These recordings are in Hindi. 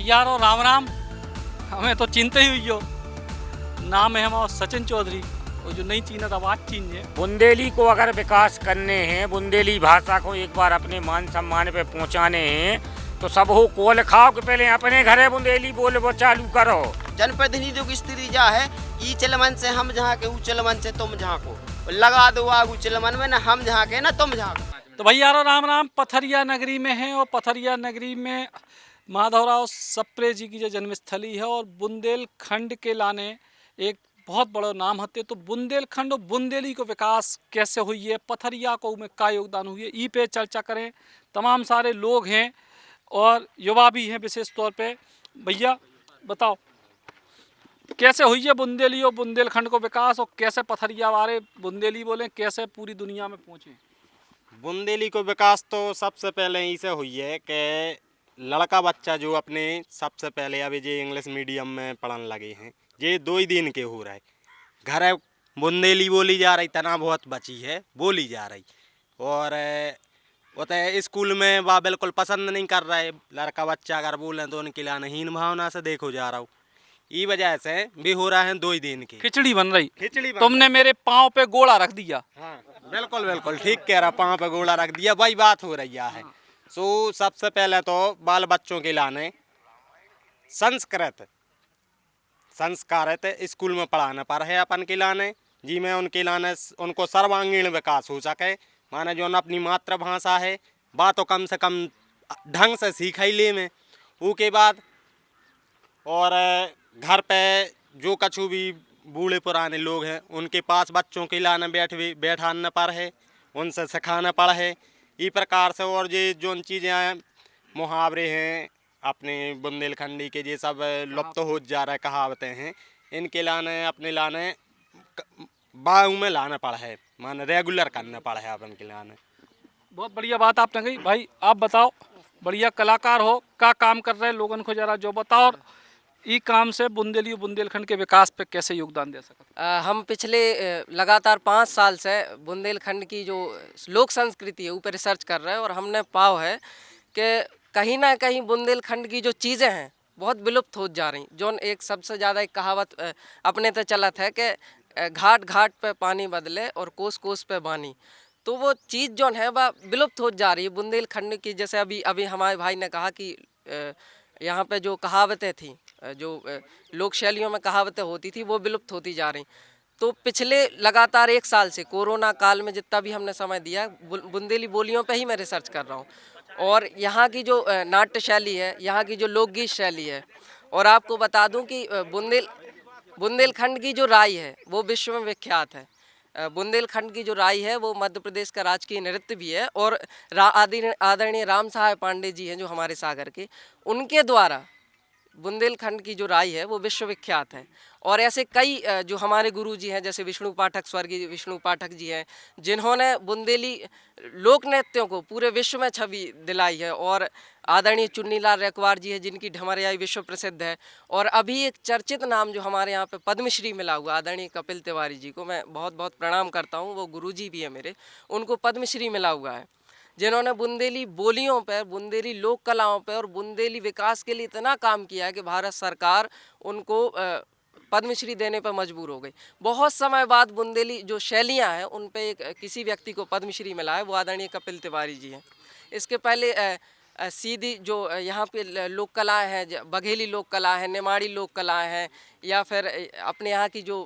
भैया रो राम राम। हमें तो चिंता ही हुई हो। नाम है हमारा सचिन चौधरी और जो नहीं चीना था बात चीन। बुंदेली को अगर विकास करने हैं, बुंदेली भाषा को एक बार अपने मान सम्मान पे पहुंचाने हैं तो सब हो कोल खाओ कि पहले अपने घरे बुंदेली बोले वो चालू करो। जनप्रतिनिधियों की स्थिति जा है ई चलमन से हम जहाँ के ऊ चलमन से तुम जहाँ को लगा दो आगू चलमन में ना हम जहाँ के ना तुम जहाँ को। तो भैया रो राम राम पथरिया नगरी में है और पथरिया नगरी में माधवराव सप्रे जी की जो जन्मस्थली है और बुंदेलखंड के लाने एक बहुत बड़ा नाम हते। तो बुंदेलखंड और बुंदेली को विकास कैसे हुई है, पथरिया को में का योगदान हुई है, ई पे चर्चा करें। तमाम सारे लोग हैं और युवा भी हैं विशेष तौर पे। भैया बताओ कैसे हुई है बुंदेली और बुंदेलखंड को विकास और कैसे पथरिया वाले बुंदेली बोले कैसे पूरी दुनिया में पहुँचे। बुंदेली को विकास तो सबसे पहले इसे हुई है कि लड़का बच्चा जो अपने सबसे पहले अभी जो इंग्लिश मीडियम में पढ़ने लगे हैं ये 2 ही दिन के हो रहे घर बुंदेली बोली जा रही, तना बहुत बची है बोली जा रही और उतने स्कूल में वह बिल्कुल पसंद नहीं कर रहे। लड़का बच्चा अगर बोलें तो उनके लिए हीन भावना से देखो जा रहा हूँ। ई वजह से भी हो रहा है 2 ही दिन की खिचड़ी बन रही। खिचड़ी तुमने मेरे पाँव पे गोला रख दिया। हाँ बिल्कुल बिल्कुल ठीक कह रहा, पाँव पे गोला रख दिया, वही बात हो रही है। सो सबसे पहले तो बाल बच्चों के लाने संस्कारित स्कूल में पढ़ाना पर है अपन के लाने जी में उनके लाने उनको सर्वांगीण विकास हो सके। माने जो अपनी मातृभाषा है बात तो कम से कम ढंग से सीख ही ले में उसके बाद और घर पे जो कछु भी बूढ़े पुराने लोग हैं उनके पास बच्चों के लाने बैठाना पर है, उनसे सिखाना पड़ है। इस प्रकार से और ये जो चीज़ें हैं मुहावरे हैं अपने बुंदेलखंडी के ये सब लुप्त हो जा रहे कहावतें हैं, इनके लाने अपने लाने बाऊ में लाना पड़ा है, माने रेगुलर करना पड़ा है अपन के लाने। बहुत बढ़िया बात आपने कही। भाई आप बताओ, बढ़िया कलाकार हो, क्या काम कर रहे हैं लोगों को जरा जो बताओ और ई काम से बुंदेली और बुंदेलखंड के विकास पे कैसे योगदान दे सकते। हम पिछले लगातार 5 साल से बुंदेलखंड की जो लोक संस्कृति है ऊपर रिसर्च कर रहे हैं और हमने पाव है कि कहीं ना कहीं बुंदेलखंड की जो चीज़ें हैं बहुत विलुप्त हो जा रही। जो एक सबसे ज़्यादा एक कहावत अपने तो चलत है कि घाट घाट पे पानी बदले और कोस कोस पे बानी। तो वो चीज़ जो है वह विलुप्त हो जा रही है बुंदेलखंड की। जैसे अभी हमारे भाई ने कहा कि यहाँ पे जो कहावतें थी, जो लोक शैलियों में कहावतें होती थी वो विलुप्त होती जा रही। तो पिछले लगातार 1 साल से कोरोना काल में जितना भी हमने समय दिया बुंदेली बोलियों पे ही मैं रिसर्च कर रहा हूँ और यहाँ की जो नाट्य शैली है, यहाँ की जो लोकगीत शैली है। और आपको बता दूँ कि बुंदेलखंड की जो राई है वो विश्व में विख्यात है। बुंदेलखंड की जो राई है वो मध्य प्रदेश का राजकीय नृत्य भी है और आदरणीय राम सहाय पांडे जी हैं जो हमारे सागर के, उनके द्वारा बुंदेलखंड की जो राई है वो विश्वविख्यात है। और ऐसे कई जो हमारे गुरु जी हैं जैसे विष्णु पाठक, स्वर्गीय विष्णु पाठक जी हैं, जिन्होंने बुंदेली लोक नृत्यों को पूरे विश्व में छवि दिलाई है। और आदरणीय चुन्नीलाल रैकवार जी हैं जिनकी ढमरियाई विश्व प्रसिद्ध है। और अभी एक चर्चित नाम जो हमारे यहाँ पे पद्मश्री मिला हुआ आदरणीय कपिल तिवारी जी को मैं बहुत बहुत प्रणाम करता हूँ, वो गुरु जी भी है मेरे, उनको पद्मश्री मिला हुआ है जिन्होंने बुंदेली बोलियों पर, बुंदेली लोक कलाओं पर और बुंदेली विकास के लिए इतना काम किया है कि भारत सरकार उनको पद्मश्री देने पर मजबूर हो गई। बहुत समय बाद बुंदेली जो शैलियां हैं उन पे एक किसी व्यक्ति को पद्मश्री मिला है, वो आदरणीय कपिल तिवारी जी हैं। इसके पहले सीधी जो यहाँ पे लोक कलाएँ हैं, बघेली लोक कला है, निमाड़ी लोक कलाएँ हैं, या फिर अपने यहाँ की जो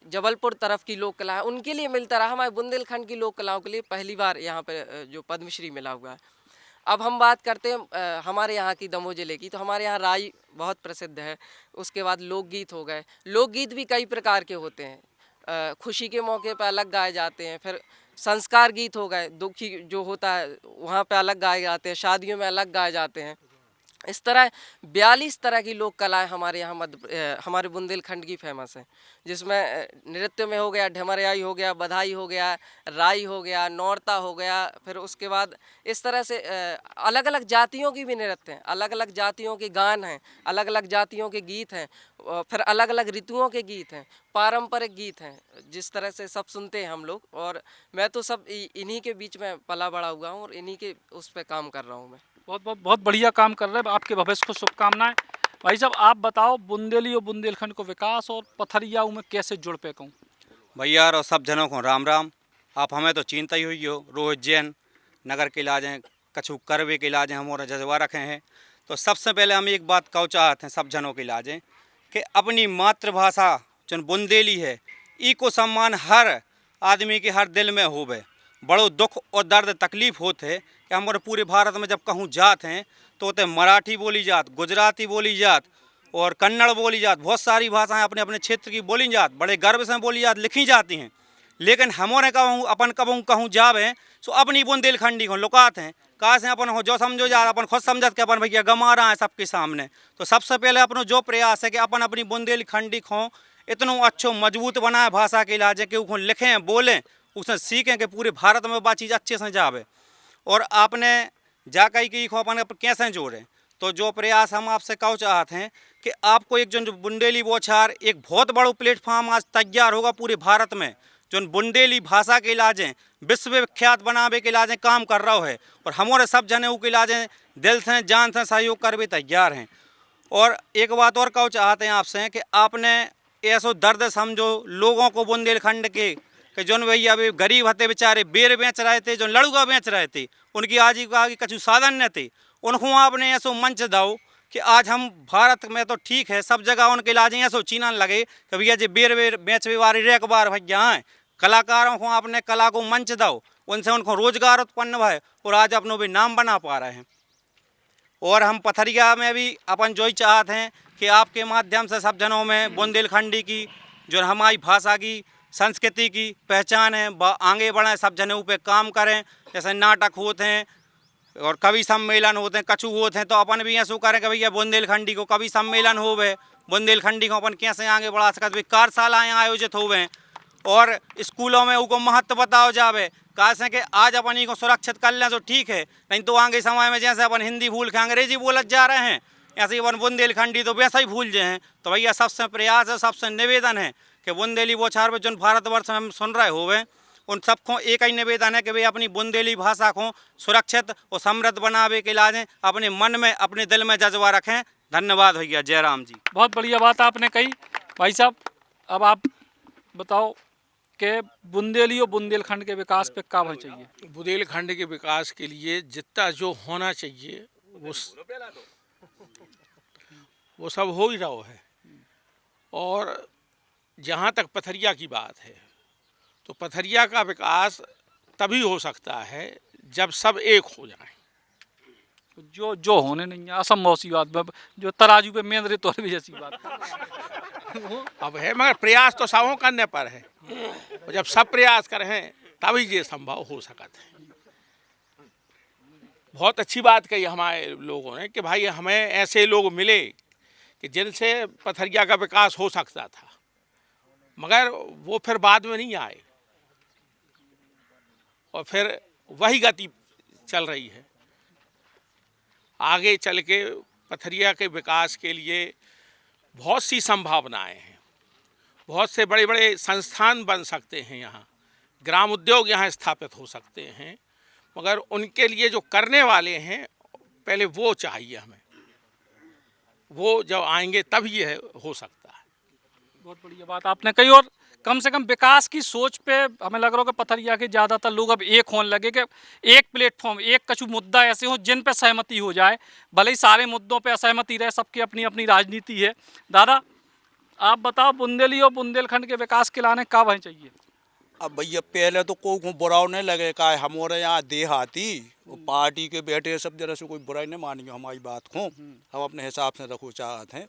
जबलपुर तरफ की लोक कला है उनके लिए मिलता रहा। हमारे बुंदेलखंड की लोक कलाओं के लिए पहली बार यहाँ पे जो पद्मश्री मिला हुआ है। अब हम बात करते हैं हमारे यहाँ की दमोह जिले की। तो हमारे यहाँ राई बहुत प्रसिद्ध है। उसके बाद लोकगीत हो गए। लोकगीत भी कई प्रकार के होते हैं, खुशी के मौके पर अलग गाए जाते हैं, फिर संस्कार गीत हो गए, दुखी जो होता है वहाँ पे अलग गाए जाते हैं, शादियों में अलग गाए जाते हैं। इस तरह 42 तरह की लोक कलाएँ हमारे यहाँ हमारे बुंदेलखंड की फेमस हैं, जिसमें नृत्य में हो गया ढमरियाई हो गया, बधाई हो गया, राई हो गया, नौरता हो गया। फिर उसके बाद इस तरह से अलग अलग जातियों की भी नृत्य हैं, अलग अलग जातियों के गान हैं, अलग अलग जातियों के गीत हैं, फिर अलग अलग ऋतुओं के गीत हैं, पारंपरिक गीत हैं, जिस तरह से सब सुनते हैं हम लोग। और मैं तो सब इन्हीं के बीच में पला बड़ा हुआ हूँ और इन्हीं के उस पर काम कर रहा हूँ मैं। बहुत बहुत बहुत बढ़िया काम कर रहे हैं, आपके भविष्य को शुभकामनाएं। भाई साहब आप बताओ, बुंदेली और बुंदेलखंड को विकास और पथरियाऊ में कैसे जुड़ पे कहूँ? भैया और सब जनों को राम राम। आप हमें तो चिंता ही हुई हो, रोहित जैन नगर के इलाज हैं, कछु करवे के इलाज हैं, हमारा जज्बा रखे हैं। तो सबसे पहले हम एक बात कहना चाहते हैं सब जनों के इलाज हैं कि अपनी मातृभाषा जो बुंदेली है, ई को सम्मान हर आदमी के हर दिल में होवे। बड़ो दुख और दर्द तकलीफ होते है कि हमारे पूरे भारत में जब कहूँ जात हैं तो उतने मराठी बोली जात, गुजराती बोली जात और कन्नड़ बोली जात, बहुत सारी भाषाएं अपने अपने क्षेत्र की बोली जात, बड़े गर्व से बोली जात, लिखी जाती हैं। लेकिन हमारे कहूँ अपन कहूँ जावे सो अपनी बुंदेलखंडी को लुकाते हैं। कहा से अपन हो जो समझो जा अपन खुद समझत के अपन भैया गमा रहा है सबके सामने। तो सबसे पहले अपनो जो प्रयास है कि अपन अपनी बुंदेलखंडी को इतनो अच्छो मजबूत बनाए भाषा के इलाज कि उसको लिखें बोलें, उससे सीखें कि पूरे भारत में वह चीज़ अच्छे से जावे। और आपने जा कही कि अपन कैसे जोड़ें, तो जो प्रयास हम आपसे कह चाहते हैं कि आपको एक जो बुंदेली बोछार एक बहुत बड़ा प्लेटफॉर्म आज तैयार होगा पूरे भारत में, जो बुंदेली भाषा के इलाजें विश्वविख्यात बनावे के इलाजें काम कर रहा है। और हमारे सब जने के इलाजें दिल से जान से सहयोग कर भी तैयार हैं। और एक बात और कह चाहते हैं आपसे कि आपने ऐसो दर्द समझो लोगों को बुंदेलखंड के कि जो भैया अभी गरीब हते बेचारे बेर बेच रहे थे, जो लड़ुआ बेच रहे थे, उनकी आजीविका की कछु साधन न थे, उनको आपने ऐसो मंच दो कि आज हम भारत में तो ठीक है सब जगह उनके इलाजें ऐसो चीना लगे कि भैया जी बेर बेच वारी रेक बार भैया हैं। कलाकारों को आपने कला को मंच दो, उनसे उनको रोजगार उत्पन्न भय और आज अपनों भी नाम बना पा रहे हैं। और हम पथरिया में भी अपन जो ही चाहते हैं कि आपके माध्यम से सब जनों में बुंदेलखंडी की जो हमारी भाषा की संस्कृति की पहचान है आगे बढ़ें, सब जनों पे काम करें। जैसे नाटक होते हैं और कवि सम्मेलन होते हैं, कछु होते हैं, तो अपन भी ऐसा करें कि भैया बुंदेलखंडी को कवि सम्मेलन होवे, बुंदेलखंडी को अपन कैसे आगे बढ़ा सकते, कार्यशालाएँ आयोजित होवे और स्कूलों में उनको महत्व बताओ जावे। कैसे कि आज अपन को सुरक्षित कर लें तो ठीक है, नहीं तो आगे समय में जैसे अपन हिंदी भूल के अंग्रेजी बोलत जा रहे हैं, ऐसे ही अपन बुंदेलखंडी तो वैसा ही भूल जाए। तो भैया सबसे प्रयास है, सबसे निवेदन है कि बुंदेली बोछार में जो भारतवर्ष में हम सुन रहे होवे उन सबको एक ही निवेदन है कि भाई अपनी बुंदेली भाषा को सुरक्षित और समृद्ध बनावे के इलाज अपने मन में अपने दिल में जज्बा रखें। धन्यवाद भैया, जय राम जी। बहुत बढ़िया बात आपने कही। भाई साहब अब आप बताओ कि बुंदेली और बुंदेलखंड के विकास पे क्या होना चाहिए? बुंदेलखंड के विकास के लिए जितना जो होना चाहिए वो सब हो ही रहा है। और जहाँ तक पथरिया की बात है तो पथरिया का विकास तभी हो सकता है जब सब एक हो जाएं। जो होने नहीं है, असंभव सी बात, जो तराजू पे मेंदरे तोड़ भी जैसी बात। अब है मगर प्रयास तो सबों करने पर है, और जब सब प्रयास करें तभी ये संभव हो सकता है। बहुत अच्छी बात कही हमारे लोगों ने कि भाई हमें ऐसे लोग मिले कि जिनसे पथरिया का विकास हो सकता था, मगर वो फिर बाद में नहीं आए और फिर वही गति चल रही है। आगे चल के पथरिया के विकास के लिए बहुत सी संभावनाएं हैं, बहुत से बड़े बड़े संस्थान बन सकते हैं, यहाँ ग्राम उद्योग यहाँ स्थापित हो सकते हैं, मगर उनके लिए जो करने वाले हैं पहले वो चाहिए हमें, वो जब आएंगे तब ये हो सकता है। बहुत बढ़िया बात आपने कही। और कम से कम विकास की सोच पे हमें लग रहा है कि पथरिया के ज़्यादातर लोग अब एक होने लगे कि एक प्लेटफॉर्म, एक कछु मुद्दा ऐसे हो जिन पे सहमति हो जाए, भले ही सारे मुद्दों पे असहमति रहे, सबकी अपनी अपनी राजनीति है। दादा आप बताओ, बुंदेली और बुंदेलखंड के विकास के लाने क्या वहीं चाहिए? अब भैया पहले तो कोई बुराव नहीं लगे का हमारे यहाँ देहाती पार्टी के बैठे सब जरा से कोई बुराई नहीं मानेंगे हमारी बात को। हम अपने हिसाब से रखो चाहते हैं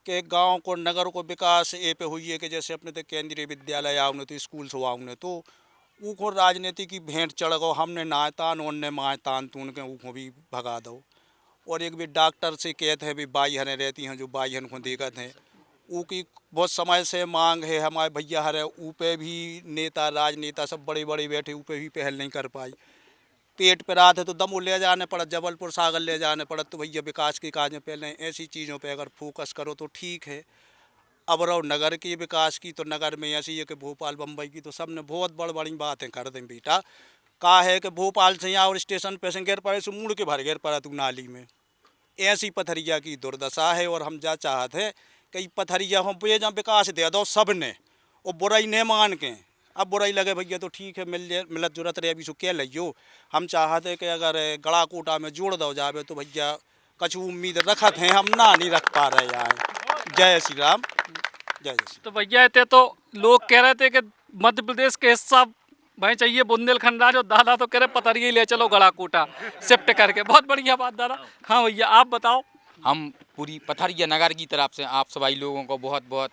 कि गांव को नगर को विकास ए पे हुई है कि जैसे अपने तो केंद्रीय विद्यालय आउने तो स्कूल से आउने तो ऊको राजनीति की भेंट चढ़ गो, हमने नाय तान उनने माए तान तून के ऊको भी भगा दो। और एक भी डॉक्टर से कहते हैं भी बाई हने रहती हैं, जो बाई हन को देखते हैं ऊकी बहुत समय से मांग है हमारे भैया हरे ऊपे भी नेता राजनेता सब बड़े बड़े बैठे ऊपे भी पहल नहीं कर पाई। पेट पर आते तो दमो ले जाने पड़ा, जबलपुर सागर ले जाने पड़ा। तो भैया विकास की काजें पहले ऐसी चीज़ों पे अगर फोकस करो तो ठीक है। अब रहो नगर के विकास की, तो नगर में ऐसी है कि भोपाल बम्बई की तो सब ने बहुत बड़ी बातें कर दें बेटा, का है कि भोपाल से यहाँ और स्टेशन पे से गिर पड़े सो मुड़ के भर गिर पड़ा तू नाली में। ऐसी पथरिया की दुर्दशा है और हम जा चाहते हैं कि पथरिया हम पे जहाँ विकास दे दो सब ने और बुराई नहीं मान के। अब बुराई लगे भैया तो ठीक है, मिलत जुलत रहे अभी सो क्या लियो। हम चाहते कि अगर गड़ा कोटा में जोड़ दो जावे तो भैया कछु उम्मीद रखत हैं, हम ना नहीं रख पा रहे यहाँ। जय श्री राम, जय श्री। तो भैया थे तो लोग कह रहे थे कि मध्य प्रदेश के हिस्सा भाई चाहिए बुंदेलखंड राज, और दादा तो कह रहे पथरिया ही ले चलो गड़ाकोटा शिफ्ट करके। बहुत बढ़िया बात दादा। हाँ भैया आप बताओ। हम पूरी पथरिया नगर की तरफ से आप सभी लोगों को बहुत बहुत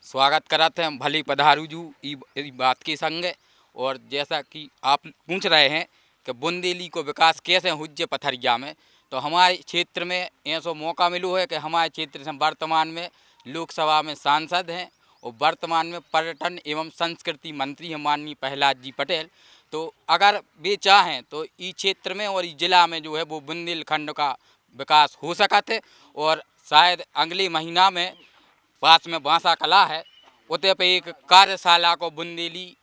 स्वागत कराते हैं। भले पधारू जू ई बात के संग। और जैसा कि आप पूछ रहे हैं कि बुंदेली को विकास कैसे हुज्जे पथरिया में, तो हमारे क्षेत्र में ऐसा मौका मिलो है कि हमारे क्षेत्र से वर्तमान में लोकसभा में सांसद हैं और वर्तमान में पर्यटन एवं संस्कृति मंत्री हैं माननीय प्रहलाद जी पटेल। तो अगर वे चाहें तो इस क्षेत्र में और इस जिला में जो है वो बुंदेलखंड का विकास हो सकता है। और शायद अगले महीना में पास में बांसा कला है, उते पे एक कार्यशाला को बुंदेली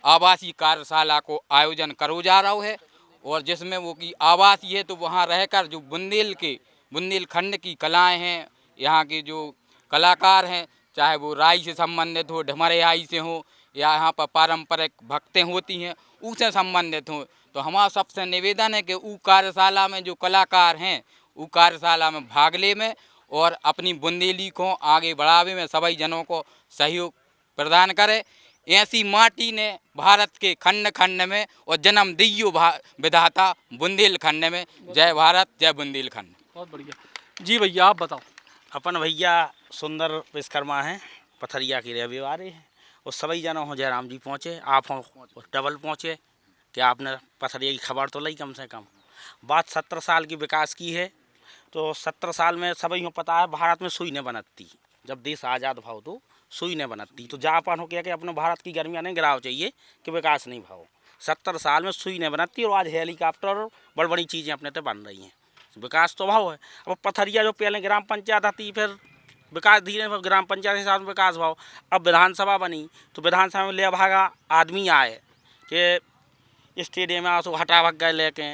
आवासीय कार्यशाला को आयोजन करो जा रहा है। और जिसमें वो की आवासीय है तो वहाँ रहकर जो बुंदेलखंड की कलाएं हैं, यहाँ के जो कलाकार हैं, चाहे वो राई से संबंधित हो, ढमरियाई से हो, या यहाँ पर पारंपरिक भक्तें होती हैं उससे संबंधित हो, तो हमारा सबसे निवेदन है कि वो कार्यशाला में जो कलाकार हैं वो कार्यशाला में भाग ले में और अपनी बुंदेली को आगे बढ़ावे में सभी जनों को सहयोग प्रदान करे। ऐसी माटी ने भारत के खंड खंड में और जन्म दियो विधाता बुंदेलखंड में। जय भारत, जय बुंदेलखंड। बहुत बढ़िया जी। भैया आप बताओ। अपन भैया सुंदर विश्वकर्मा हैं, पथरिया के रविवार हैं और सभी जनों हो जयराम जी पहुँचे, आप हो डबल पहुँचे कि आपने पथरिया की खबर तो ली कम से कम। बात 17 साल की विकास की है, तो 17 साल में सभी को पता है भारत में सुई ने बनती, जब देश आज़ाद भाव तो सुई ने बनती, तो जापान हो गया कि अपने भारत की गर्मियाँ नहीं गिराव चाहिए कि विकास नहीं भाव। 70 साल में सुई ने बनती और आज हेलीकॉप्टर और बड़ी बड़ी चीज़ें अपने तो बन रही हैं, विकास तो भाव है। अब पथरिया जो पहले ग्राम पंचायत आती, फिर विकास धीरे ग्राम पंचायत के साथ विकास भाव। अब विधानसभा बनी तो विधानसभा में ले भागा आदमी आए कि स्टेडियम में आसो हटा भग गए लेके,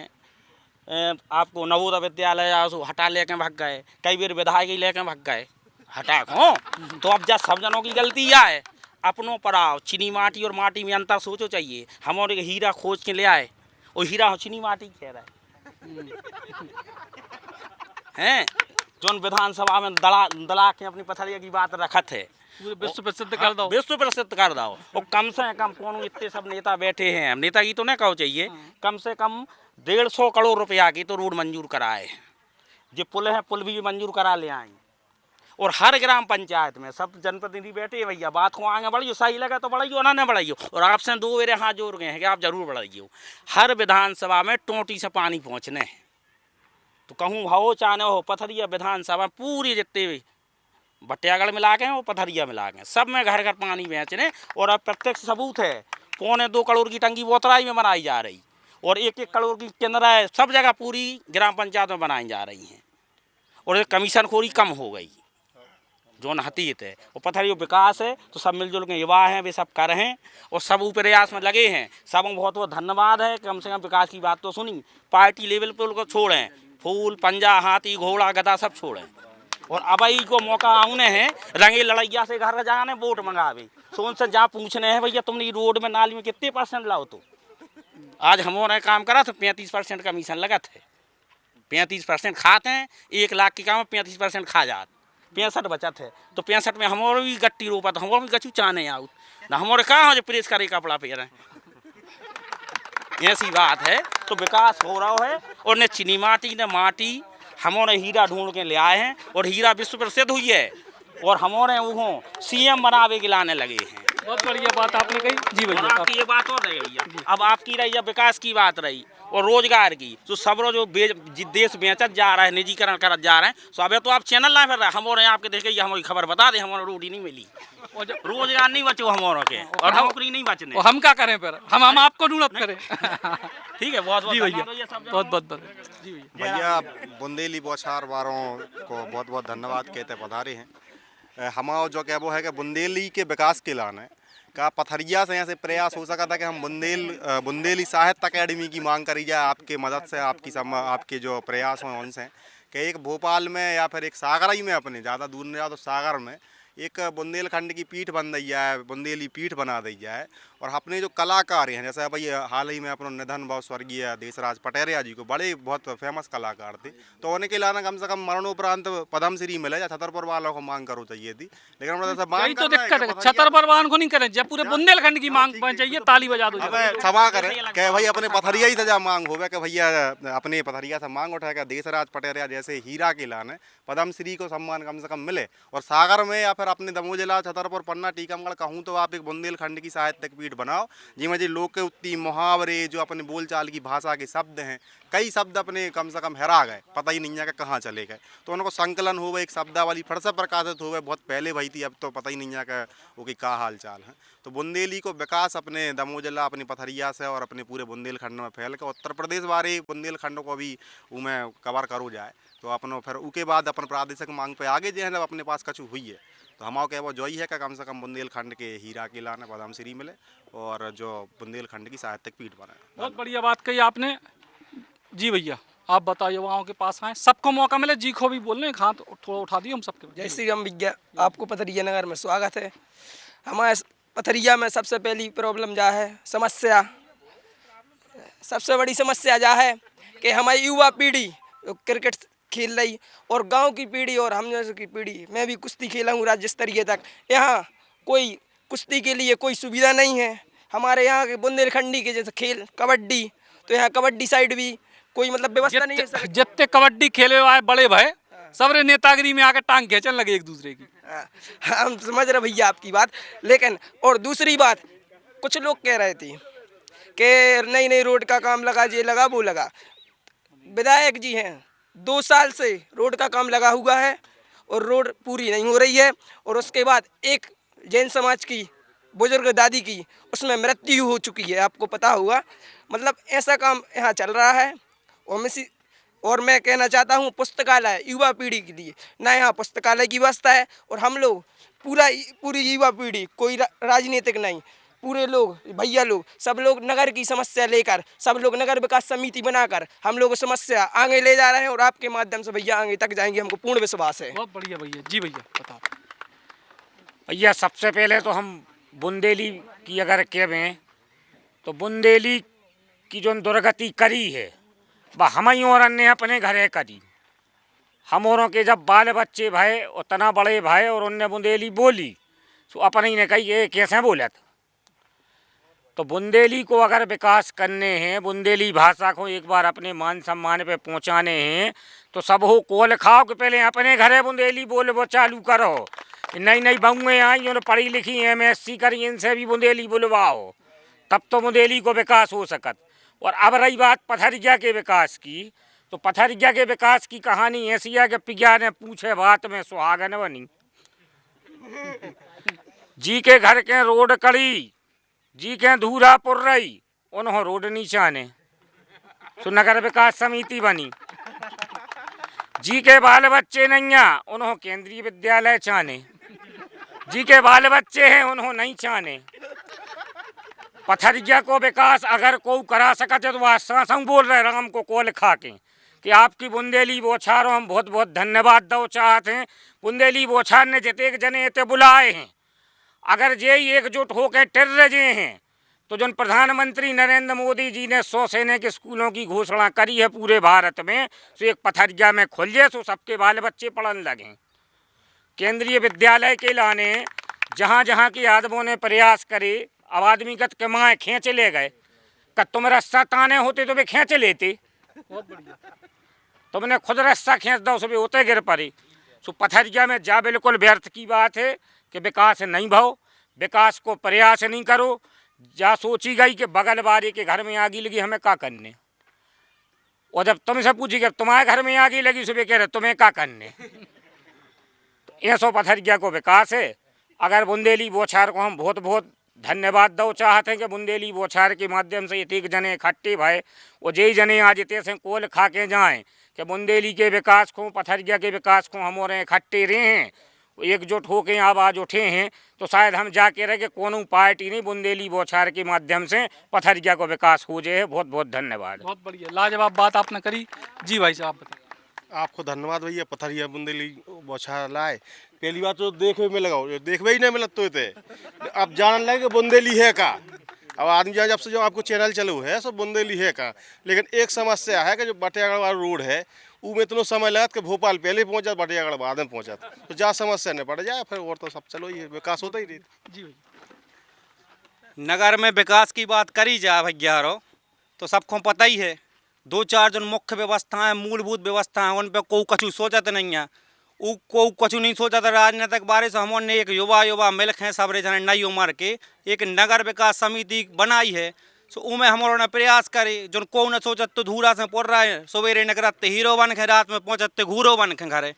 आपको नवोदय विद्यालय आसो हटा लेके भग गए, कई बार विधायक ही लेके भग गए हटा को। तो अब जब सब जनों की गलती है, अपनों पर आओ। चीनी माटी और माटी में अंतर सोचो चाहिए। हम और एक हीरा खोज के ले आए, और हीरा चीनी माटी कह रहा है जो विधानसभा में दला के अपनी पथरिया की बात रखत है, विश्व प्रसिद्ध कर दो, विश्व प्रसिद्ध कर दो। और कम से कम कौन इतने सब नेता बैठे हैं, नेता की तो नहीं कहो चाहिए, कम से कम 150 करोड़ रुपया की तो रोड मंजूर कराए। जो पुल है पुल भी मंजूर करा ले आए। और हर ग्राम पंचायत में सब जनप्रतिनिधि बैठे भैया, बात को आगे बढ़ाइयो, सही लगा तो बढ़ाइयो ना बढ़ाइयो। और आपसे 2 मेरे हाथ जोड़ गए हैं कि आप जरूर बढ़ाइयो। हर विधानसभा में टोटी से पानी पहुँचने, तो कहूँ हो चाहे हो पथरिया विधानसभा पूरी जितने भट्टियागढ़ मिला के वो पथरिया मिला के सब में घर घर पानी बेचने। और अब प्रत्यक्ष सबूत है, 1.25 करोड़ की टंकी बोतराई में बनाई जा रही और 1-1 करोड़ की केंद्र सब जगह पूरी ग्राम पंचायत में बनाई जा रही हैं। और कमीशन खोरी कम हो गई जो नहतीत है। और पथरिया विकास है तो सब मिलजुल के युवा हैं, वे सब कर रहे हैं और सब ऊपर प्रयास में लगे हैं। सब बहुत बहुत धन्यवाद है, कम से कम विकास की बात तो सुनी। पार्टी लेवल पर उनको छोड़ें, फूल पंजा हाथी घोड़ा गधा सब छोड़ें। और अबई को मौका आने हैं रंगे लड़ैया से घर जाने वोट मंगावे, सो उनसे जहाँ पूछने हैं भैया तुमने रोड में नाली में कितने % लाओ। तो आज हमारे काम करा तो 35% कमीशन लगा थे। 35% खाते हैं, 1 लाख की काम 35% खा जाते, 65 बचत है। तो 65 में हमारे भी गट्टी रोपा, तो हमारे भी गचू चाने आउट ना, हमारे कहाँ जो प्रेस करे कपड़ा पहन रहे। ऐसी बात है तो विकास हो रहा है। और ने चीनी माटी ने माटी हमारे हीरा ढूंढ के ले आए हैं और हीरा विश्व प्रसिद्ध हुई है और हमारे वो CM बनावे के लाने लगे हैं। बहुत बढ़िया बात आपने कही जी भैया। आपकी ये बात और रह गई है। अब आपकी रही है विकास की बात रही और रोजगार की, तो सब जो देश बेचत जा रहा है, निजीकरण करत जा रहे हैं। सो अब तो आप चैनल ना फिर रहे हमारे आपके देखे हमारी खबर बता दे, हमारा रोटी नहीं मिली, रोजगार नहीं बचे हमारों के और नौकरी नहीं बचने। हम क्या करें फिर, हम आपको ढूंढत करें। ठीक है, बहुत बहुत जी भैया, बहुत बहुत जी भैया। भैया बुंदेली बौछार वालों को बहुत बहुत धन्यवाद कहते पधारे हैं। हमारा जो क्या वो है कि बुंदेली के विकास के लाने का पथरिया से ऐसे प्रयास हो सका था कि हम बुंदेली साहित्य अकेडमी की मांग करी जाए आपके मदद से, आपके जो प्रयास हों उनसे, कि एक भोपाल में या फिर एक सागर ही में, अपने ज़्यादा दूर नहीं जाओ तो सागर में एक बुंदेलखंड की पीठ बन दी जाए, बुंदेली पीठ बना दी जाए। और अपने जो कलाकार हैं, जैसे भाई हाल ही में अपना निधन भाव स्वर्गीय देशराज पटेरिया जी को, बड़े बहुत फेमस कलाकार थे, तो उनके लाना कम से कम मरणोपरांत पद्मश्री मिले, या छतरपुर वालों को मांग करो चाहिए थी, लेकिन यही तो दिक्कत है, छतरपुर वालों को नहीं करें, जब पूरे बुंदेलखंड की मांग चाहिए, ताली बजा दो। अब सभा करें कि भाई अपने पथरिया ही से जा मांग होवे कि भैया अपने पथरिया से मांग उठाएगा, देशराज पटेरिया जैसे हीरा के लाने पद्मश्री को सम्मान कम से कम मिले। और सागर में या फिर अपने दमोह जिला छतरपुर पन्ना टीकमगढ़ कहूँ तो आप एक बुंदेलखंड की साहित्यिक पीठ बनाओ, जिसमें जो लोकोक्ति मुहावरे, जो अपने बोलचाल की भाषा के शब्द हैं, कई शब्द अपने कम से कम हेरा गए, पता ही नहीं है कि कहाँ चले गए, तो उनको संकलन हो, एक शब्दावली फिर से प्रकाशित हो, बहुत पहले भई थी, अब तो पता ही नहीं है कि वो की क्या हाल चाल है। तो बुंदेली को विकास अपने दमोह जिला, अपनी पथरिया से और अपने पूरे बुंदेलखंड में फैल के उत्तर प्रदेश वाले बुंदेलखंड को भी उमें कवर करो जाए, तो अपनों फिर उसके बाद अपन प्रादेशिक मांग पे आगे जो है जब अपने पास कछु हुई है, तो हमारा कह वो जो ही है कि कम से कम बुंदेलखंड के हीरा के लाने पद्मश्री मिले और जो बुंदेलखंड की साहित्यिक पीठ बने। बहुत बढ़िया बात कही आपने जी। भैया आप बताओ, युवाओं के पास आए, सबको मौका मिले, जी को भी बोलने, हाथ थोड़ा उठा दिए हम सबके। जय श्री राम भैया, आपको पथरिया नगर में स्वागत है। हमारे पथरिया में सबसे पहली प्रॉब्लम जा है, समस्या, सबसे बड़ी समस्या जा है कि हमारी युवा पीढ़ी क्रिकेट खेल रही, और गांव की पीढ़ी और हम जैसे की पीढ़ी, मैं भी कुश्ती खेला हूँ राज्य स्तरीय तक, यहाँ कोई कुश्ती के लिए कोई सुविधा नहीं है। हमारे यहाँ के बुंदेलखंडी के जैसे खेल कबड्डी, तो यहाँ कबड्डी साइड भी कोई मतलब व्यवस्था नहीं है। जितने कबड्डी खेले आए बड़े भाई सबरे नेतागिरी में आकर टांग खींचने लगे एक दूसरे की। हम समझ रहे भैया आपकी बात, लेकिन और दूसरी बात, कुछ लोग कह रहे थे कि नई नई रोड का काम लगा, ये लगा वो लगा। विधायक जी हैं, 2 साल से रोड का काम लगा हुआ है और रोड पूरी नहीं हो रही है। और उसके बाद एक जैन समाज की बुजुर्ग दादी की उसमें मृत्यु हो चुकी है, आपको पता होगा। मतलब ऐसा काम यहाँ चल रहा है। और मैं कहना चाहता हूँ, पुस्तकालय युवा पीढ़ी के लिए ना, यहाँ पुस्तकालय की व्यवस्था है, और हम लोग पूरी युवा पीढ़ी, कोई राजनीतिक नहीं, पूरे लोग भैया लोग, सब लोग नगर की समस्या लेकर, सब लोग नगर विकास समिति बनाकर हम लोग समस्या आगे ले जा रहे हैं, और आपके माध्यम से भैया आगे तक जाएंगे, हमको पूर्ण विश्वास है। बहुत बढ़िया भैया जी। भैया बताओ। भैया सबसे पहले तो हम बुंदेली की अगर कहें तो बुंदेली की जो दुर्गति करी है वह हम ही और अन्य अपने घरे करी। हम औरों के जब बाल बच्चे भाई उतना बड़े भाई और उनने बुंदेली बोली तो अपने ही ने कही ये कैसे बोला था। तो बुंदेली को अगर विकास करने हैं, बुंदेली भाषा को एक बार अपने मान सम्मान पे पहुंचाने हैं, तो सब हो कोल खाओ कि पहले अपने घरे बुंदेली बोल वो चालू करो। नई नई बहुएँ आई, उन्हें पढ़ी लिखी MSc करी, इनसे भी बुंदेली बुलवाओ, तब तो बुंदेली को विकास हो सकत। और अब रही बात पथरिया के विकास की, तो पथरिया के विकास की कहानी ऐसी है कि पिया ने पूछे बात में सुहागन बनी। जी के घर के रोड कड़ी, जी के धूरा पुर रही, उन्होंने रोड नहीं चाने, तो नगर विकास समिति बनी। जी के बाल बच्चे नहीं हैं, उन्होंने केंद्रीय विद्यालय चाने। जी के बाल बच्चे हैं, उन्होंने नहीं चाने। पथरिया को विकास अगर कोई करा सकते तो वह सांसों बोल रहे राम को कोल खा के कि आपकी बुंदेली बोछारो हम बहुत बहुत धन्यवाद दो चाहते हैं। बुंदेली बोछार ने जिते जने इतने बुलाए हैं, अगर जे एकजुट होकर टिर रहे हैं, तो जो प्रधानमंत्री नरेंद्र मोदी जी ने 100 सैनिक स्कूलों की घोषणा करी है पूरे भारत में, तो एक पथरिया में खुल जाए तो सबके बाल बच्चे पढ़ने लगें। केंद्रीय विद्यालय के लाने जहाँ जहाँ की आदमों ने प्रयास करे, अब आदमी कत के माए खींच ले गए, कद तुम रस्सा ताने होते तो वे खींच लेते। बहुत बढ़िया। तुमने खुद रस्सा खींच दो सुबह होते गिर पड़े। सो पथरिया में जा बिल्कुल व्यर्थ की बात है कि विकास नहीं भाव, विकास को प्रयास नहीं करो। जा सोची गई कि बगल वाले के घर में आगी लगी, हमें क्या करने, और जब तुमसे पूछी कि तुम्हारे घर में आगी लगी सुबह कह रहे तुम्हें क्या करने। तो ऐसो पथरिया को विकास है। अगर बुंदेली बोछार को हम बहुत बहुत धन्यवाद दो चाहते हैं कि बुंदेली बोछार के माध्यम से एक जने इकट्ठे भाई और जय जने आज इतने से कोल खा के जाएँ कि बुंदेली के विकास को, पथरिया के विकास को हम और इकट्ठे रहे हैं एकजुट होकर आवाज़ उठे हैं, तो शायद हम जाके रहे कि कोनो पार्टी नहीं, बुंदेली बौछार के माध्यम से पथरिया को विकास हो जाए। बहुत बहुत धन्यवाद। बहुत बढ़िया, लाजवाब बात आपने करी। जी भाई साहब बताइए। आपको धन्यवाद भैया, पथरिया बुंदेली बौछार लाए। पहली बात तो देखने में लगाओ, देखवे ही नहीं मिलत तो थे। अब जान लगे कि बुंदेली है का। अब आदमी जब से जो आपको चैनल चालू है सब बुंदेली है का। लेकिन एक समस्या है कि जो बटियागढ़ वाला रोड है उसमें इतना समय लगा कि भोपाल पहले पहुंचा, बटियागढ़ बाद में पहुंचा, तो जहाँ समस्या नहीं पड़ जाए फिर और तो सब चलो ये विकास होता ही रही। जी भाई। नगर में विकास की बात करी जाए भैया रो, तो सबको पता ही है 2-4 जो मुख्य व्यवस्थाएं, मूलभूत व्यवस्थाएं, उन पर कोई कछु सोचत नहीं है। कोई कछु नहीं सोचा था राजनीतिक बारे से। हमने एक युवा मिल्क हैं सबरे जने नई उम्र के एक नगर विकास समिति बनाई है। सो उमें हमारे प्रयास करे जो को न सोचत तो धूरा से पड़ रहा है। सवेरे निकलते हीरो बन के, रात में पहुँचते घूरो बन के घरे।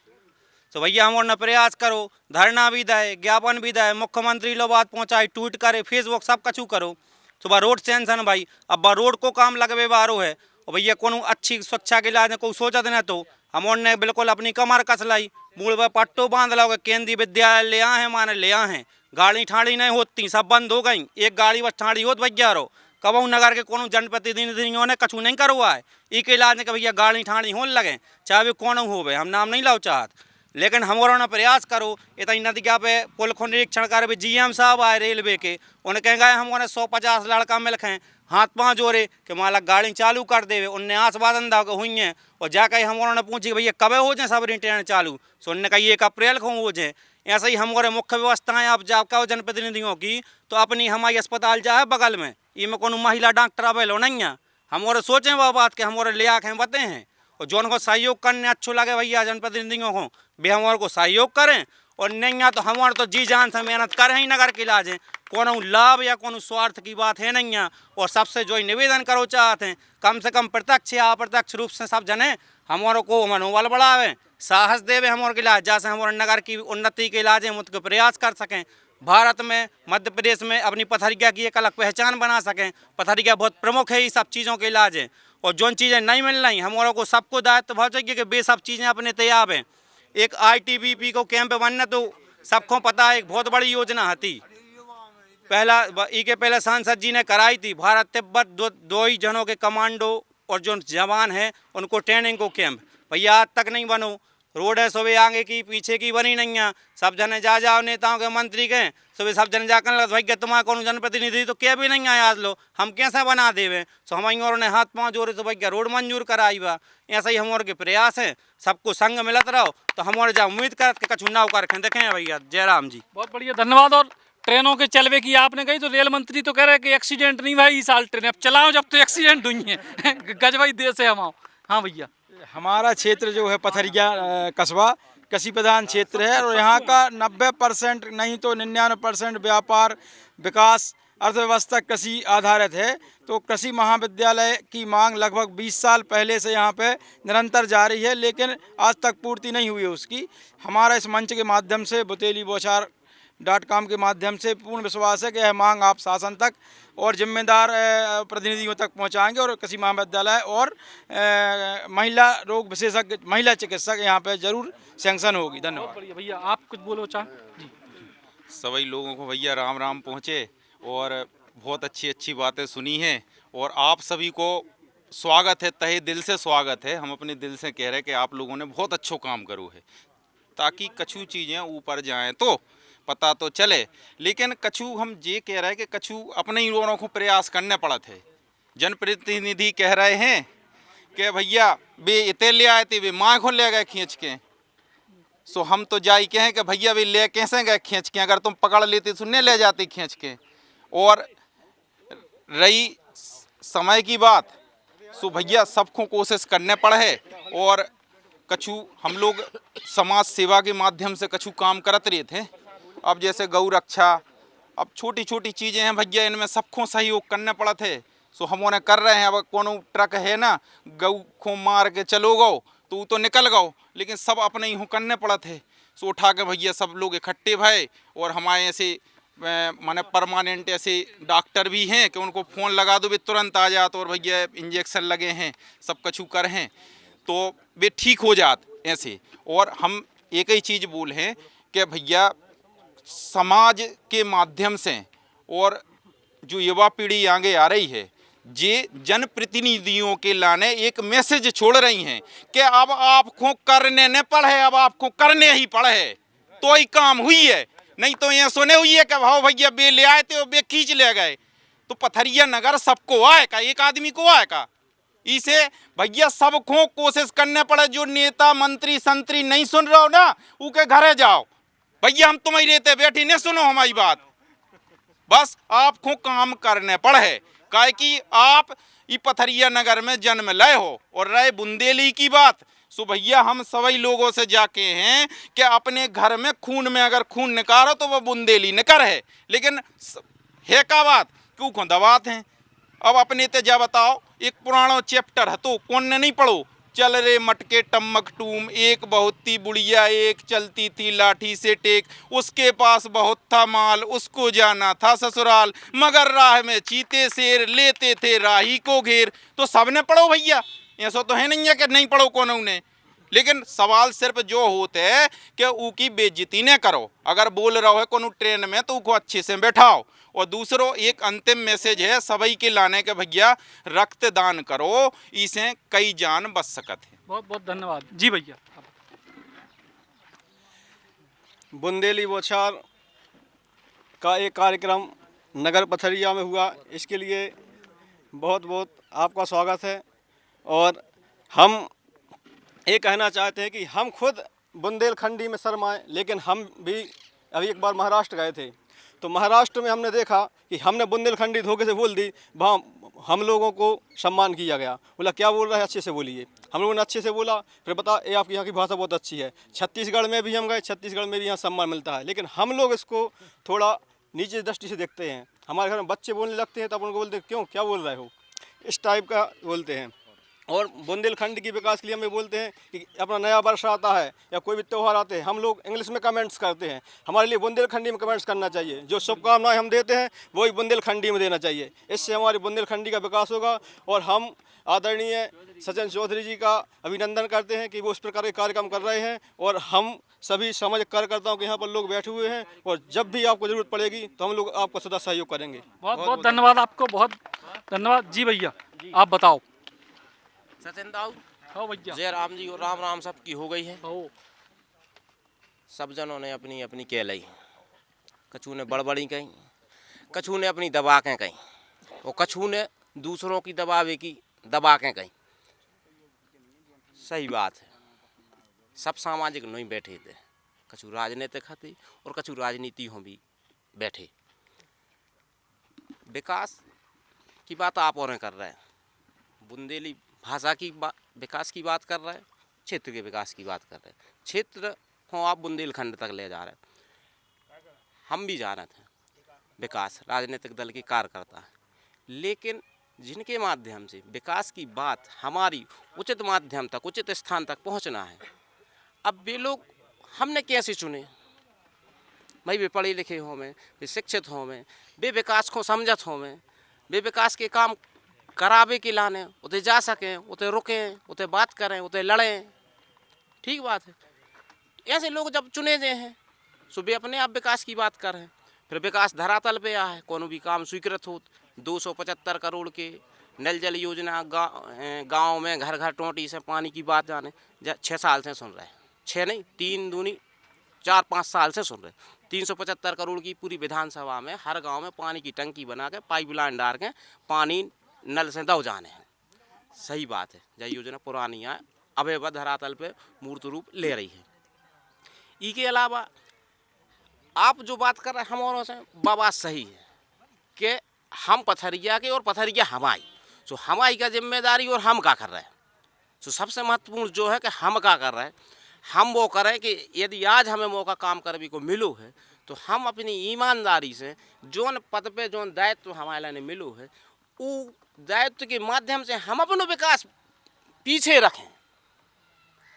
तो भैया हमारे प्रयास करो, धरना भी दे, ज्ञापन भी दे, मुख्यमंत्री लो बात पहुँचाए, ट्वीट करे, फेसबुक सब कछु करो। सुबह रोड सेंसन भाई, अब रोड को काम लगवे बारो है। और भैया को अच्छी स्वच्छता के लाने को सोचत न तो हमने बिल्कुल अपनी कमर कस लाई, मूल पर पट्टो बांध लो। केंद्रीय विद्यालय ले आए हैं, माने ले आए हैं, गाड़ी ठाड़ी नहीं होती, सब बंद हो गई। एक गाड़ी बस ठाड़ी होत भैया रो। कबू नगर के कोनो जनप्रतिनिधियों ने कछु नहीं करवा है। एक इलाज ने कि भैया गाड़ी ठाड़ी होने लगे, चाहे भी कौन हो हम नाम नहीं लाओ चाहत। लेकिन हमारा ना प्रयास करो। इतना नदिया पे पुल को निरीक्षण कर भी GM साहब आए रेलवे के, उन्हें कहेंगे हमारे 150 लड़का मिलके हैं, हाथ पाँव जोड़े कि माला गाड़ी चालू कर देवे। उनने आसवादन दा हुई हैं और जाकर हमारा ने पूछी भैया कब हो जाए सब ट्रेन चालू। सो उनने कहा 1 अप्रैल को हो जाए। ऐसे ही हमारे मुख्य व्यवस्थाएं आप जब कहो जनप्रतिनिधियों की, तो अपनी हमारी अस्पताल जा है बगल में, ये में कोनो महिला डॉक्टर अवेलो नहीं है। हमारे सोचें वह बात के हमारे ले आके बते हैं, और जो उनको सहयोग करने अच्छो लगे भैया जनप्रतिनिधियों को भी हमारे को सहयोग करें। और नहीं है तो हमारे तो जी जान से मेहनत करें ही नगर के इलाज। कोनो लाभ या कोनो स्वार्थ की बात है नहीं है। और सबसे जो निवेदन करो चाहते हैं, कम से कम प्रत्यक्ष या अप्रत्यक्ष रूप से सब जने हमारे को मनोबल बढ़ावे, साहस देवे हमारे के इलाज, जैसे हमारे नगर की उन्नति के इलाज हम उसके प्रयास कर सकें। भारत में, मध्य प्रदेश में अपनी पथरिया की एक अलग पहचान बना सकें। पथरिया बहुत प्रमुख है, ये सब चीज़ों के इलाज है। और जो चीज़ें नहीं मिल रही, हमारे को सबको दायित्व बहुत चाहिए कि वे सब चीज़ें अपने तैयार हैं। एक ITBP को कैंप बनना तो सबको पता है, एक बहुत बड़ी योजना थी। पहले सांसद जी ने कराई थी, भारत तिब्बत दो ही जनों के कमांडो और जो जवान हैं उनको ट्रेनिंग को कैंप। भैया आज तक नहीं बनो, रोड है सुबह आगे की पीछे की बनी नहीं है। सब जने जा जाओ नेताओं के, मंत्री के, सुबह सब जने जाकर लग भैया तुम्हारा कौन जनप्रतिनिधि तो क्या भी नहीं आया आज लो, हम कैसे बना देवे। सो हमारी और ने हाथ पाँव जोड़े तो भैया रोड मंजूर कराई बा। ऐसा ही हमारे के प्रयास है, सबको संग मिलत रहो तो हमारे जा उम्मीद कर कछु नाव कर देखें भैया। जयराम जी। बहुत बढ़िया, धन्यवाद। और ट्रेनों के चलवे की आपने कही तो रेल मंत्री तो कह रहे हैं कि एक्सीडेंट नहीं भाई इस साल ट्रेन अब चलाओ, जब तो एक्सीडेंट हुई है। गजवाई देश है हम। हाँ भैया, हमारा क्षेत्र जो है पथरिया कस्बा कृषि प्रधान क्षेत्र है और यहाँ का 90% नहीं तो 99% व्यापार, विकास, अर्थव्यवस्था कृषि आधारित है। तो कृषि महाविद्यालय की मांग लगभग 20 साल पहले से यहाँ पे निरंतर जारी है, लेकिन आज तक पूर्ति नहीं हुई है उसकी। हमारा इस मंच के माध्यम से buteeli-bauchar.com के माध्यम से पूर्ण विश्वास है कि यह मांग आप शासन तक और जिम्मेदार प्रतिनिधियों तक पहुंचाएंगे और कृषि महाविद्यालय और महिला रोग विशेषज्ञ, महिला चिकित्सक यहाँ पे जरूर सैंक्शन होगी। धन्यवाद। भैया आप कुछ बोलो चाह जी। सभी लोगों को भैया राम राम पहुँचे और बहुत अच्छी बातें सुनी हैं और आप सभी को स्वागत है, तहे दिल से स्वागत है। हम अपने दिल से कह रहे हैं कि आप लोगों ने बहुत अच्छा काम करो है, ताकि कछु चीज़ें ऊपर जाएं तो पता तो चले। लेकिन कछु हम ये कह रहे हैं कि कछु अपने ही लोगों को प्रयास करने पड़त है। जनप्रतिनिधि कह रहे हैं कि भैया वे इतने ले आए थे, वे माँ को ले गए खींच के। सो हम तो जाई कहें कि भैया वे ले कैसे गए खींच के, अगर तुम पकड़ लेती तो नहीं ले जाती खींच के। और रही समय की बात, सो भैया सबको कोशिश करने पड़े और कछु हम लोग समाज सेवा के माध्यम से कछु काम करत रहे थे। अब जैसे गौ रक्षा, अब छोटी छोटी चीज़ें हैं भैया, इनमें सबको सहयोग करने पड़ा थे। सो हम उन्हें कर रहे हैं। अब कोनो ट्रक है ना, गौ को मार के चलो गो तो वो तो निकल गो, लेकिन सब अपने ही करने पड़ा थे। सो उठा के भैया सब लोग इकट्ठे भये और हमारे ऐसे माने परमानेंट ऐसे डॉक्टर भी हैं कि उनको फ़ोन लगा दो वे तुरंत आ जाते और भैया इंजेक्शन लगे हैं, सब कछु कर हैं तो वे ठीक हो जाते ऐसे। और हम एक ही चीज़ बोल हैं कि भैया समाज के माध्यम से और जो युवा पीढ़ी आगे आ रही है, ये जनप्रतिनिधियों के लाने एक मैसेज छोड़ रही हैं कि अब आपको करने न पड़े, अब आपको करने ही पड़े तो ही काम हुई है। नहीं तो ये सुने हुई है कि भाव भैया बे ले आए थे और बे खींच ले गए। तो पथरिया नगर सबको आएगा, एक आदमी को आएगा। इसे भैया सबको कोशिश करने पड़े। जो नेता मंत्री संतरी नहीं सुन रहे हो ना, उनके घरे जाओ। भैया हम तुम्हें रहते बैठी नहीं सुनो हमारी बात, बस आपको काम करने पड़े। काहे कि आप ये पथरिया नगर में जन्म लय हो। और रहे बुंदेली की बात, सो भैया हम सभी लोगों से जाके हैं कि अपने घर में खून में अगर खून निकालो तो वो बुंदेली निकर है, लेकिन है का बात क्यों को दबात हैं। अब अपने ते जा बताओ, एक पुराना चैप्टर है तो कौन ने नहीं पढ़ो, चल रे मटके टम्मक टूम, एक बहुत थी बुढ़िया एक चलती थी लाठी से टेक, उसके पास बहुत था माल उसको जाना था ससुराल, मगर राह में चीते शेर लेते थे राही को घेर। तो सबने पढ़ो भैया, ऐसा तो है नहीं है कि नहीं पढ़ो कौन ने, लेकिन सवाल सिर्फ जो होते है कि ऊकी बेइज्जती न करो। अगर बोल रहा है कोनो ट्रेन में तो उसको अच्छे से बैठाओ। और दूसरो एक अंतिम मैसेज है सभी के लाने के, भैया रक्तदान करो, इसे कई जान बच सकते हैं। बहुत बहुत धन्यवाद जी भैया। बुंदेली बौछार का एक कार्यक्रम नगर पथरिया में हुआ, इसके लिए बहुत बहुत आपका स्वागत है। और हम ये कहना चाहते हैं कि हम खुद बुंदेलखंडी में शर्माए, लेकिन हम भी अभी एक बार महाराष्ट्र गए थे, तो महाराष्ट्र में हमने देखा कि हमने बुंदेलखंडी धोखे से बोल दी, वहाँ हम लोगों को सम्मान किया गया। बोला क्या बोल रहा है, अच्छे से बोलिए। हम लोगों ने अच्छे से बोला, फिर बता ये आपकी यहाँ की भाषा बहुत अच्छी है। छत्तीसगढ़ में भी हम गए, छत्तीसगढ़ में भी यहाँ सम्मान मिलता है, लेकिन हम लोग इसको थोड़ा नीचे दृष्टि से देखते हैं। हमारे घर में बच्चे बोलने लगते हैं तब उनको बोलते क्यों क्या बोल रहे हो, इस टाइप का बोलते हैं। और बुंदेलखंड की विकास के लिए हमें बोलते हैं कि अपना नया वर्ष आता है या कोई भी त्यौहार आते हैं, हम लोग इंग्लिश में कमेंट्स करते हैं, हमारे लिए बुंदेलखंडी में कमेंट्स करना चाहिए। जो शुभकामनाएं हम देते हैं वही बुंदेलखंडी में देना चाहिए, इससे हमारी बुंदेलखंडी का विकास होगा। और हम आदरणीय सचिन चौधरी जी का अभिनंदन करते हैं कि वो इस प्रकार के कार्यक्रम कर रहे हैं। और हम सभी समाज कार्यकर्ताओं के यहाँ पर लोग बैठे हुए हैं, और जब भी आपको ज़रूरत पड़ेगी तो हम लोग आपका सदा सहयोग करेंगे। बहुत बहुत धन्यवाद आपको, बहुत धन्यवाद जी भैया। आप बताओ। सचिन दाऊ हाँ भैया। जय राम जी और राम राम सबकी हो गई है। सब जनों ने अपनी अपनी कह ली, कछू ने बड़बड़ी कही, कछू ने अपनी दबा के कही, और कछू ने दूसरों की दबावे की दबा के कही। सही बात है, सब सामाजिक नहीं बैठे थे, कछू राजनीतिक थे और कछू राजनीति हों भी बैठे। विकास की बात आप और कर रहे हैं, बुंदेली भाषा की विकास की बात कर रहे हैं, क्षेत्र के विकास की बात कर रहे हैं। क्षेत्र को आप बुंदेलखंड तक ले जा रहे हैं, हम भी जा रहे थे विकास, राजनीतिक दल के कार्यकर्ता हैं, लेकिन जिनके माध्यम से विकास की बात हमारी उचित माध्यम तक, उचित स्थान तक पहुंचना है, अब वे लोग हमने कैसे चुने भाई? वे पढ़े लिखे हों में, वे शिक्षित हों में, वे विकास को समझत हों में, वे विकास के काम करावे के लाने उते जा सकें, उते रुकें, उते बात करें, उते लड़ें। ठीक बात है, ऐसे लोग जब चुने गए हैं सो वे अपने आप विकास की बात कर रहे हैं। फिर विकास धरातल पे आया है, कोनो भी काम स्वीकृत हो, 275 करोड़ के नल जल योजना, गाँव में घर घर टोंटी से पानी की बात जाने 6 साल से सुन रहे हैं, 6 नहीं 3 दूनी 4-5 साल से सुन रहे हैं। 375 करोड़ की पूरी विधानसभा में हर गांव में पानी की टंकी बना के पाइपलाइन डाल के पानी नल से दो जाने हैं। सही बात है, जय योजना पुरानी है, अवैध धरातल पे मूर्त रूप ले रही है। इसके अलावा आप जो बात कर रहे हैं हमारों से बात सही है कि हम पथरिया के और पथरिया हमारी, तो हमारी का जिम्मेदारी और हम क्या कर रहे हैं। तो सबसे महत्वपूर्ण जो है कि हम क्या कर रहे हैं, हम वो करें कि यदि आज हमें मौका काम करने को मिलो है तो हम अपनी ईमानदारी से जोन पद पे जोन दायित्व हमारे लिए मिलो है, वो दायित्व के माध्यम से हम अपना विकास पीछे रखें,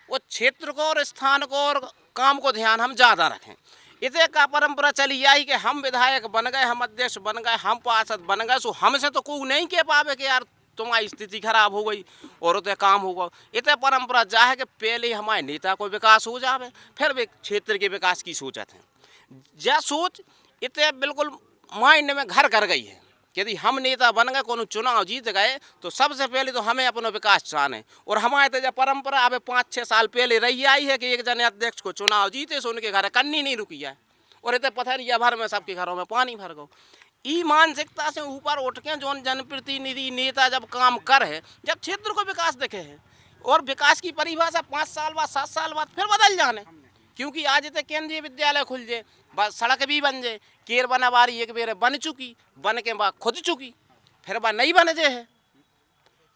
वो क्षेत्र को और स्थान को और काम को ध्यान हम ज़्यादा रखें। इसे का परंपरा चली आई कि हम विधायक बन गए, हम अध्यक्ष बन गए, हम पार्षद बन गए, सो हमसे तो कोई नहीं कह पावे कि यार तुम्हारी स्थिति खराब हो गई और उतने काम होगा। इतने परंपरा जा है कि पहले हमारे नेता को विकास हो जावे, फिर वे क्षेत्र के विकास की सोचत है। यह सोच इतने बिल्कुल माइंड में घर कर गई है। यदि हम नेता बन गए, कोनो चुनाव जीत गए, तो सबसे पहले तो हमें अपना विकास चाहने। और हमारे तो जब परंपरा अब 5-6 साल पहले रही आई है कि एक जने अध्यक्ष को चुनाव जीते सो उनके घर कन्नी नहीं रुकी है, और इतने पथरिया भर में सबके घरों में पानी भर गो। ई मानसिकता से ऊपर उठ के जो जनप्रतिनिधि नेता जब काम कर है, जब क्षेत्र को विकास देखे है, और विकास की परिभाषा 5 साल बाद 7 साल बाद फिर बदल जाने। क्योंकि आज तक केंद्रीय विद्यालय खुल जाए, बस सड़क भी बन जाए, केर बनावारी एक बेर बन चुकी, बन के बाद खुद चुकी, फिर वह नहीं बन जाए है,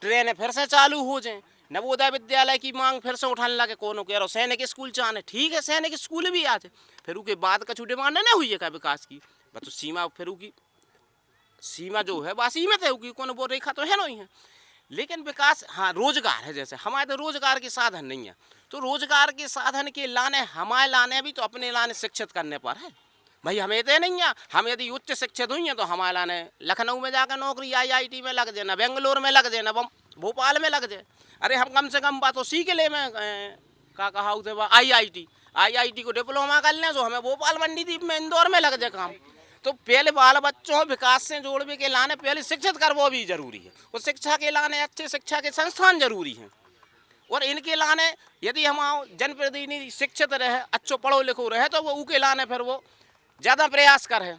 ट्रेनें फिर से चालू हो जाए, नवोदय विद्यालय की मांग फिर से उठाने लगे, कोनो कह रहा सैनिक स्कूल चाहने, ठीक है सैनिक स्कूल भी आ जाए, फिर उसके बाद कछु डिमांड नहीं हुई है का विकास की, बस तो सीमा फिर की सीमा जो है वह सीमित है, कोनो वो रेखा तो है नहीं है। लेकिन विकास, हाँ रोजगार है, जैसे हमारे तो रोजगार के साधन नहीं है, तो रोजगार के साधन के लाने हमारे लाने भी तो अपने लाने शिक्षित करने पर है भाई। हमें तो नहीं है, हम यदि उच्च शिक्षित हुई हैं तो हमारे लाने लखनऊ में जाकर नौकरी IIT में लग जाए, ना बेंगलोर में लग जाए, ना भोपाल में लग जाए। अरे हम कम से कम बात तो सीख ले में का कहा उसे IIT को डिप्लोमा कर लें तो हमें भोपाल मंडीदीप में इंदौर में लग जाए काम। तो पहले बाल बच्चों विकास से जोड़ने के लाने पहले शिक्षित कर वो भी जरूरी है, और शिक्षा के लाने अच्छे शिक्षा के संस्थान जरूरी हैं। और इनके लाने यदि हम जनप्रतिनिधि शिक्षित रहे, अच्छो पढ़ो लिखो रहे, तो वो उनके लाने फिर वो ज़्यादा प्रयास करे।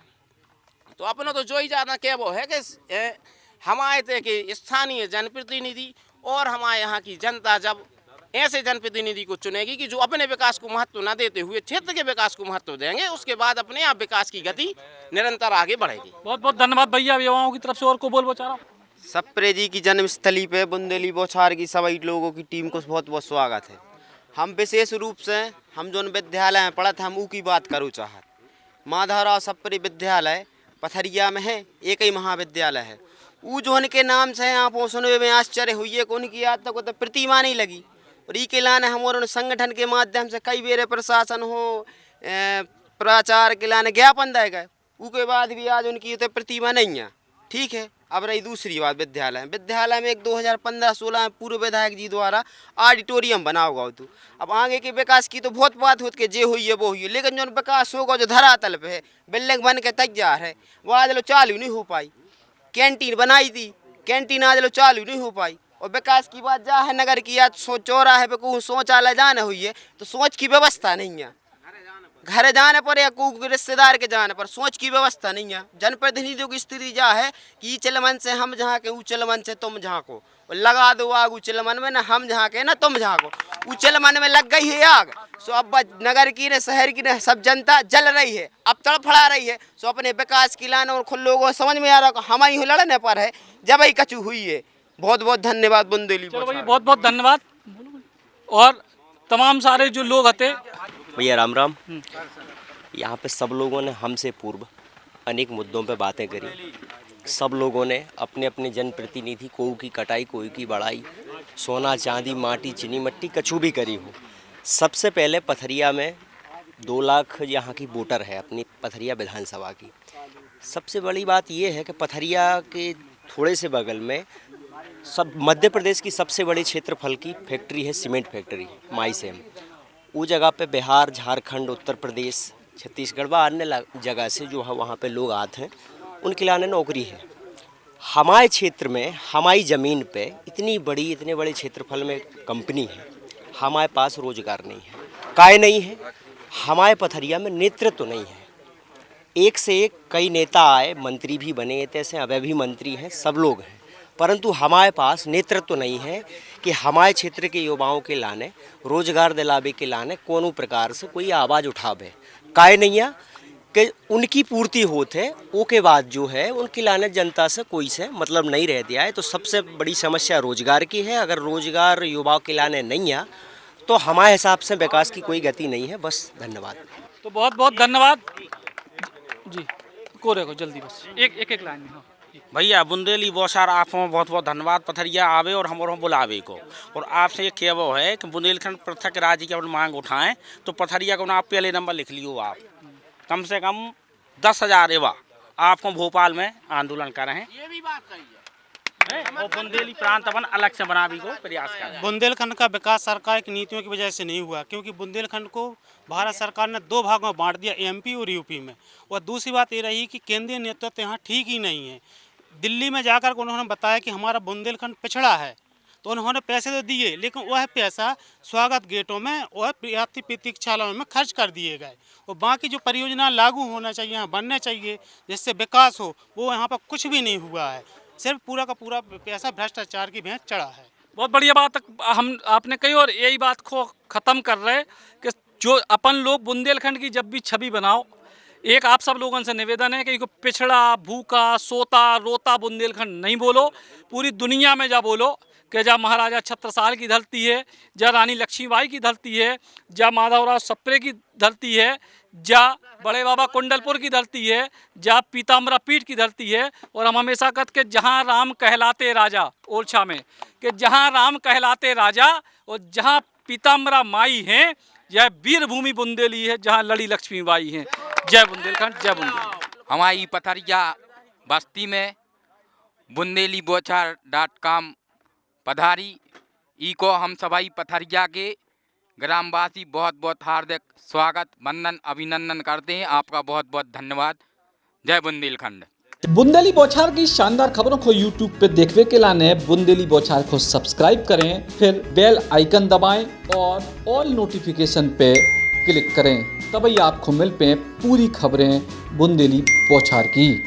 तो अपना तो जो ही ज़्यादा क्या वो है कि हमारे थे कि स्थानीय जनप्रतिनिधि और हमारे यहाँ की जनता जब ऐसे जनप्रतिनिधि को चुनेगी कि जो अपने विकास को महत्व न देते हुए क्षेत्र के विकास को महत्व देंगे, उसके बाद अपने आप विकास की गति निरंतर आगे बढ़ेगी। बहुत बहुत धन्यवाद भैया, युवाओं की तरफ से और को बोल चाह रहा हूँ। सप्रे जी की जन्मस्थली पे बुंदेली बौछार की सभी लोगों की टीम को बहुत बहुत स्वागत है। हम विशेष रूप से हम जो विद्यालय में पढ़ा था, हम की बात करूँ चाहत। माधवराव सप्रे विद्यालय पथरिया में है, एक ही महाविद्यालय है। वो जो उनके नाम से आप सुनने में आश्चर्य हुई है कि उनकी आज तक तो प्रतिमा नहीं लगी, और ई के लाने हमारे संगठन के माध्यम से कई बेरे प्रशासन हो प्रचार के लाने ज्ञापन दे गए, उसके बाद भी आज उनकी तो प्रतिमा नहीं है। ठीक है, अब रही दूसरी बात विद्यालय में एक 2015-16 में पूर्व विधायक जी द्वारा ऑडिटोरियम बना होगा। तो अब आगे के विकास की तो बहुत बात होती है, जे हुई है वो हुई है, लेकिन जो विकास होगा जो धरातल पे है, बिल्डिंग बन के तैयार है, वो आज लो चालू नहीं हो पाई। कैंटीन बनाई थी, कैंटीन आज लो चालू नहीं हो पाई। और विकास की बात जा है, नगर की आज चौराहे पे को शौचालय जाने हुई है, तो सोच की व्यवस्था नहीं है, घर जाने पर या कोई रिश्तेदार के जाने पर सोच की व्यवस्था नहीं है। जनप्रतिनिधियों की स्थिति जा है कि चलमन से हम जहाँ के, उचलमन से तुम जहाँ को, लगा दो आग उचलमन में, ना हम जहाँ के ना तुम जहाँ को। उचलमन में लग गई है आग, सो अब नगर की न शहर की न सब जनता जल रही है, अब तड़फड़ा रही है। सो अपने विकास की लाने और खुद लोगों समझ में आ रहा हम ही लड़ने पर है, जब ही कचू हुई है। बहुत बहुत धन्यवाद बुंदेली। बहुत बहुत धन्यवाद। और तमाम सारे जो लोग आते भैया राम राम। यहाँ पे सब लोगों ने हमसे पूर्व अनेक मुद्दों पे बातें करी। सब लोगों ने अपने अपने जनप्रतिनिधि, कोई की कटाई कोई की बढ़ाई, सोना चांदी माटी चीनी मट्टी कछु भी करी हो। सबसे पहले पथरिया में 2 लाख यहाँ की वोटर है अपनी पथरिया विधानसभा की। सबसे बड़ी बात ये है कि पथरिया के थोड़े से बगल में सब मध्य प्रदेश की सबसे बड़ी क्षेत्रफल की फैक्ट्री है, सीमेंट फैक्ट्री माईसेम। वो जगह पे बिहार, झारखंड, उत्तर प्रदेश, छत्तीसगढ़ व अन्य जगह से जो है वहाँ पे लोग आते हैं, उनके लाने नौकरी है। हमारे क्षेत्र में हमारी ज़मीन पे इतने बड़े क्षेत्रफल में कंपनी है, हमारे पास रोजगार नहीं है, काय नहीं है। हमारे पथरिया में नेतृत्व नहीं है। एक से एक कई नेता आए, मंत्री भी बने, तैसे अभी भी मंत्री हैं, सब लोग हैं, परंतु हमारे पास नेतृत्व नहीं है कि हमारे क्षेत्र के युवाओं के लाने रोजगार दिलावे के लाने कोनो प्रकार से कोई आवाज़ उठावे। काय नहीं है कि उनकी पूर्ति होते ओके बाद जो है उनकी लाने जनता से कोई से मतलब नहीं रह दिया है। तो सबसे बड़ी समस्या रोजगार की है। अगर रोजगार युवाओं के लाने नहीं है तो हमारे हिसाब से विकास की कोई गति नहीं है। बस धन्यवाद। तो बहुत बहुत धन्यवाद जी। को जल्दी बस एक लाइन में। भैया बुंदेली बौछार आपको बहुत बहुत धन्यवाद। पथरिया आवे और हमारे बुलावे को, और आपसे ये क्या वो है कि बुंदेलखंड पृथक राज्य की अपनी मांग उठाएं तो पथरिया को ना आप पहले नंबर लिख लियो। आप कम से कम 10,000 युवा आपको भोपाल में आंदोलन कर रहे हैं। ये भी बात सही है। और बुंदेली प्रांत अपन अलग से बनाने को प्रयास कर रहे हैं। बुंदेलखंड का विकास सरकार की नीतियों की वजह से नहीं हुआ, क्योंकि बुंदेलखंड को भारत सरकार ने 2 भागों में बांट दिया, एमपी और यूपी में। और दूसरी बात ये रही कि केंद्रीय नेतृत्व यहाँ ठीक ही नहीं है। दिल्ली में जाकर उन्होंने बताया कि हमारा बुंदेलखंड पिछड़ा है, तो उन्होंने पैसे तो दिए, लेकिन वह पैसा स्वागत गेटों में और यात्री प्रतीक्षालयों में खर्च कर दिए गए। और बाकी जो परियोजना लागू होना चाहिए, यहाँ बनने चाहिए, जिससे विकास हो, वो यहाँ पर कुछ भी नहीं हुआ है। सिर्फ पूरा का पूरा पैसा भ्रष्टाचार की भैंस चढ़ा है। बहुत बढ़िया बात आपने कही, और यही बात को ख़त्म कर रहे कि जो अपन लोग बुंदेलखंड की जब भी छवि बनाओ, एक आप सब लोगों से निवेदन है कि पिछड़ा, भूखा, सोता, रोता बुंदेलखंड नहीं बोलो। पूरी दुनिया में जा बोलो कि जहाँ महाराजा छत्रसाल की धरती है, जहाँ रानी लक्ष्मीबाई की धरती है, जहाँ माधवराव सप्रे की धरती है, जहाँ बड़े बाबा कुंडलपुर की धरती है, जहाँ पीताम्बरा पीठ की धरती है। और हम हमेशा कहते कि जहाँ राम कहलाते राजा, ओरछा में, कि जहाँ राम कहलाते राजा और जहाँ पीताम्बरा माई हैं, यह वीरभूमि बुंदेली है, जहाँ लड़ी लक्ष्मीबाई हैं। जय बुंदेलखंड, जय बुंदेली। हमारी पथरिया बस्ती में bundeli-bochar.com पधारी ई को हम सभी पथरिया के ग्रामवासी बहुत बहुत हार्दिक स्वागत, वंदन, अभिनंदन करते हैं। आपका बहुत बहुत धन्यवाद। जय बुंदेलखंड। बुंदेली बौछार की शानदार खबरों को YouTube पे देखने के लाने बुंदेली बौछार को सब्सक्राइब करें, फिर बेल आइकन दबाएं और ऑल नोटिफिकेशन पे क्लिक करें, तभी आपको मिल पे पूरी खबरें बुंदेली बौछार की।